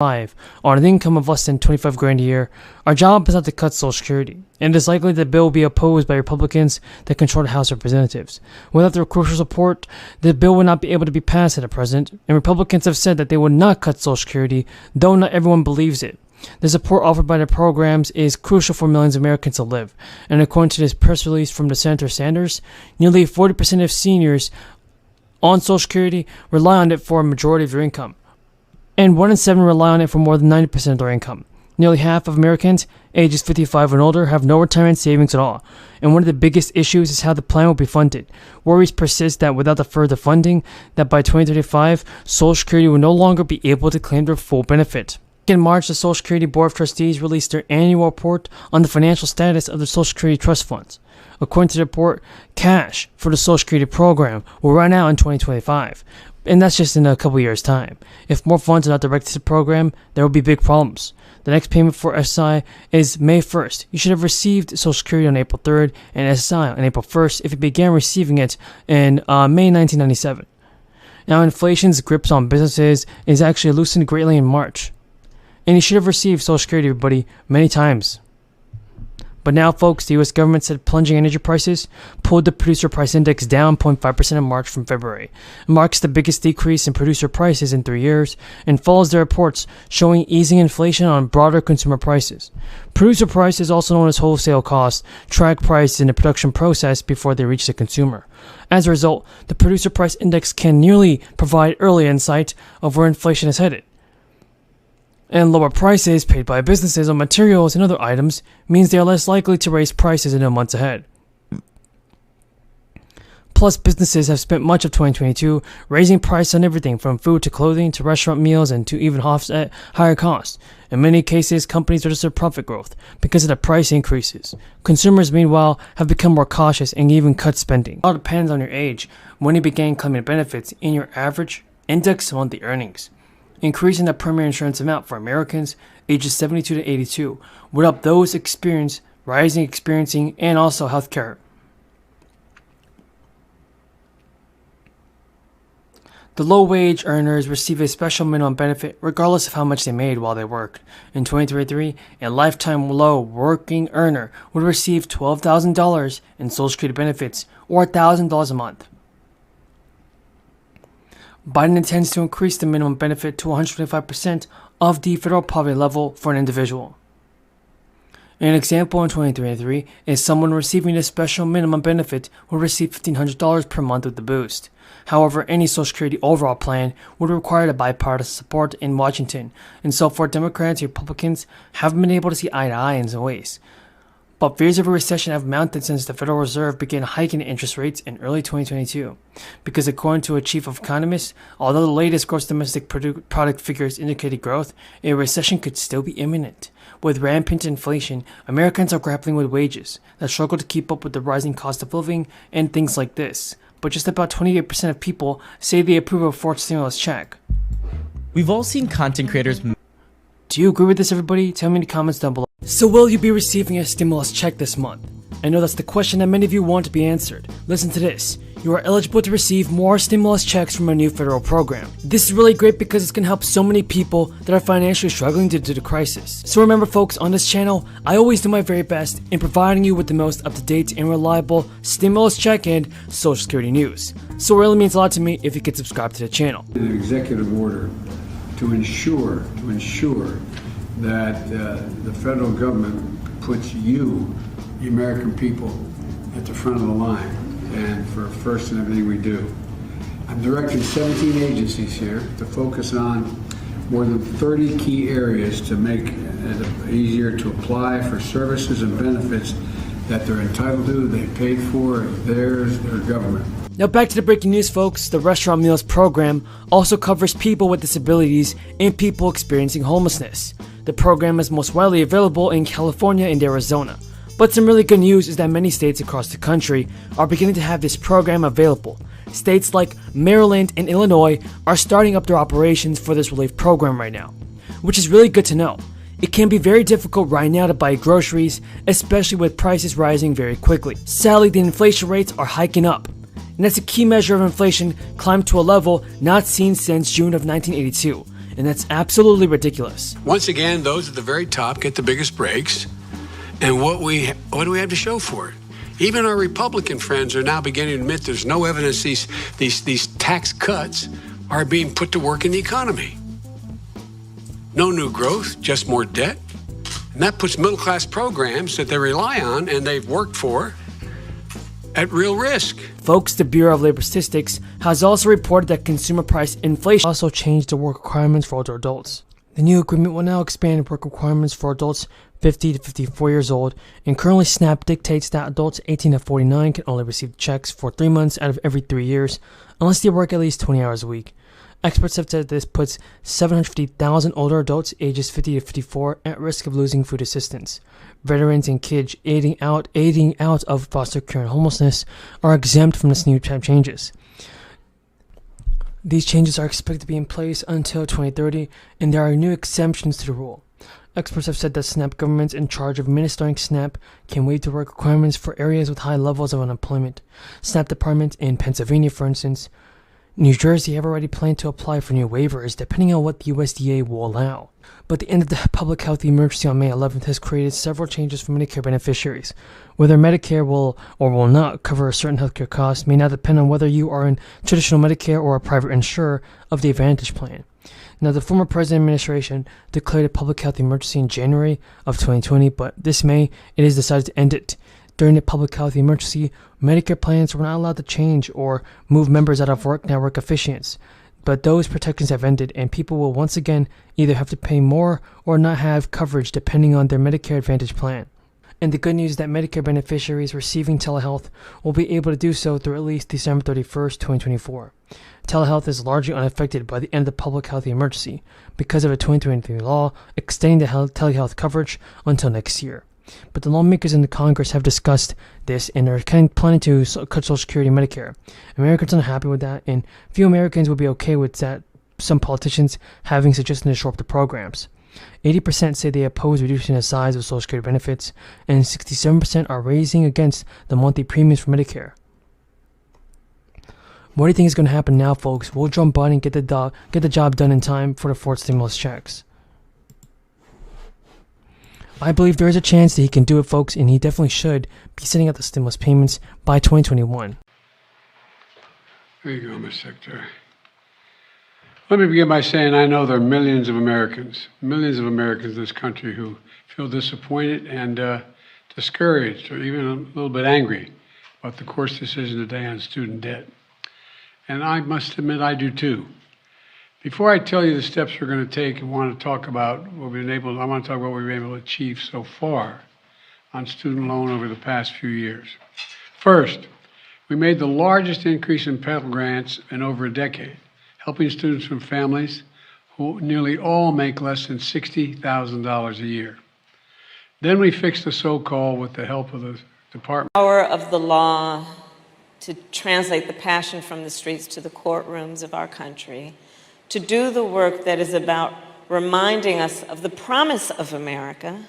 on an income of less than 25 grand a year, our job is not to cut Social Security, and it is likely that the bill will be opposed by Republicans that control the House of Representatives. Without their crucial support, the bill would not be able to be passed at the President, and Republicans have said that they would not cut Social Security, though not everyone believes it. The support offered by the programs is crucial for millions of Americans to live, and according to this press release from the Senator Sanders, nearly 40% of seniors on Social Security rely on it for a majority of their income, and 1 in 7 rely on it for more than 90% of their income. Nearly half of Americans ages 55 and older have no retirement savings at all, and one of the biggest issues is how the plan will be funded. Worries persist that without the further funding, that by 2035, Social Security will no longer be able to claim their full benefit. In March, the Social Security Board of Trustees released their annual report on the financial status of the Social Security Trust Funds. According to the report, cash for the Social Security program will run out in 2025, and that's just in a couple years' time. If more funds are not directed to the program, there will be big problems. The next payment for SSI is May 1st. You should have received Social Security on April 3rd and SSI on April 1st if you began receiving it in May 1997. Now, inflation's grips on businesses is actually loosened greatly in March, and you should have received Social Security, everybody, many times. But now, folks, the U.S. government said plunging energy prices pulled the producer price index down 0.5% in March from February. It marks the biggest decrease in producer prices in 3 years and follows the reports showing easing inflation on broader consumer prices. Producer prices, also known as wholesale costs, track prices in the production process before they reach the consumer. As a result, the producer price index can nearly provide early insight of where inflation is headed. And lower prices paid by businesses on materials and other items means they are less likely to raise prices in the months ahead. Plus, businesses have spent much of 2022 raising prices on everything from food to clothing to restaurant meals and to even offset higher costs. In many cases, companies register profit growth because of the price increases. Consumers, meanwhile, have become more cautious and even cut spending. It all depends on your age, when you began claiming benefits in your average index monthly earnings. Increasing the primary insurance amount for Americans ages 72 to 82 would help those experiencing and also healthcare. The low-wage earners receive a special minimum benefit regardless of how much they made while they worked. In 2023, a lifetime low working earner would receive $12,000 in Social Security benefits or $1,000 a month. Biden intends to increase the minimum benefit to 125% of the federal poverty level for an individual. An example in 2023 is someone receiving a special minimum benefit will receive $1,500 per month with the boost. However, any Social Security overall plan would require the bipartisan support in Washington, and so far Democrats and Republicans haven't been able to see eye to eye in some ways. But fears of a recession have mounted since the Federal Reserve began hiking interest rates in early 2022. Because according to a chief of economists, although the latest gross domestic product figures indicated growth, a recession could still be imminent. With rampant inflation, Americans are grappling with wages that struggle to keep up with the rising cost of living and things like this. But just about 28% of people say they approve of a fourth stimulus check. We've all seen content creators. Do you agree with this, everybody? Tell me in the comments down below. So will you be receiving a stimulus check this month? I know that's the question that many of you want to be answered. Listen to this. You are eligible to receive more stimulus checks from a new federal program. This is really great because it's going to help so many people that are financially struggling due to the crisis. So remember, folks, on this channel, I always do my very best in providing you with the most up-to-date and reliable stimulus check and Social Security news. So it really means a lot to me if you could subscribe to the channel. An executive order to ensure that the federal government puts you, the American people, at the front of the line and for first in everything we do. I'm directing 17 agencies here to focus on more than 30 key areas to make it easier to apply for services and benefits that they're entitled to, they paid for, theirs, their government. Now back to the breaking news, folks. The Restaurant Meals program also covers people with disabilities and people experiencing homelessness. The program is most widely available in California and Arizona. But some really good news is that many states across the country are beginning to have this program available. States like Maryland and Illinois are starting up their operations for this relief program right now, which is really good to know. It can be very difficult right now to buy groceries, especially with prices rising very quickly. Sadly, the inflation rates are hiking up, and that's a key measure of inflation climbed to a level not seen since June of 1982. and that's absolutely ridiculous. Once again, those at the very top get the biggest breaks. And what do we have to show for it? Even our Republican friends are now beginning to admit there's no evidence these tax cuts are being put to work in the economy. No new growth, just more debt. And that puts middle-class programs that they rely on and they've worked for at real risk. Folks, the Bureau of Labor Statistics has also reported that consumer price inflation also changed the work requirements for older adults. The new agreement will now expand work requirements for adults 50 to 54 years old, and currently SNAP dictates that adults 18 to 49 can only receive checks for 3 months out of every 3 years, unless they work at least 20 hours a week. Experts have said this puts 750,000 older adults ages 50 to 54 at risk of losing food assistance. Veterans and kids aiding out of foster care and homelessness are exempt from this new changes. These changes are expected to be in place until 2030, and there are new exemptions to the rule. Experts have said that SNAP governments in charge of administering SNAP can waive the work requirements for areas with high levels of unemployment. SNAP departments in Pennsylvania, for instance, New Jersey have already planned to apply for new waivers depending on what the USDA will allow. But the end of the public health emergency on May 11th has created several changes for Medicare beneficiaries. Whether Medicare will or will not cover a certain healthcare cost may now depend on whether you are in traditional Medicare or a private insurer of the Advantage plan. Now, the former president administration declared a public health emergency in January of 2020, but this May it has decided to end it. During the public health emergency, Medicare plans were not allowed to change or move members out of work network officiants. But those protections have ended, and people will once again either have to pay more or not have coverage depending on their Medicare Advantage plan. And the good news is that Medicare beneficiaries receiving telehealth will be able to do so through at least December 31st, 2024. Telehealth is largely unaffected by the end of the public health emergency because of a 2023 law extending the telehealth coverage until next year. But the lawmakers in the Congress have discussed this and are planning to cut Social Security and Medicare. Americans are not happy with that, and few Americans would be okay with that, some politicians having suggested to shore up the programs. 80% say they oppose reducing the size of Social Security benefits, and 67% are raising against the monthly premiums for Medicare. What do you think is going to happen now, folks? Will Joe Biden get the job done in time for the fourth stimulus checks? I believe there is a chance that he can do it, folks, and he definitely should be sending out the stimulus payments by 2021. There you go, Mr. Secretary. Let me begin by saying I know there are millions of Americans in this country who feel disappointed and discouraged or even a little bit angry about the court's decision today on student debt. And I must admit I do too. Before I tell you the steps we're going to take and want to talk about what we've been able to achieve so far on student loan over the past few years. First, we made the largest increase in Pell Grants in over a decade, helping students from families who nearly all make less than $60,000 a year. Then we fixed the so-called, with the help of the Department. Power of the law to translate the passion from the streets to the courtrooms of our country, to do the work that is about reminding us of the promise of America,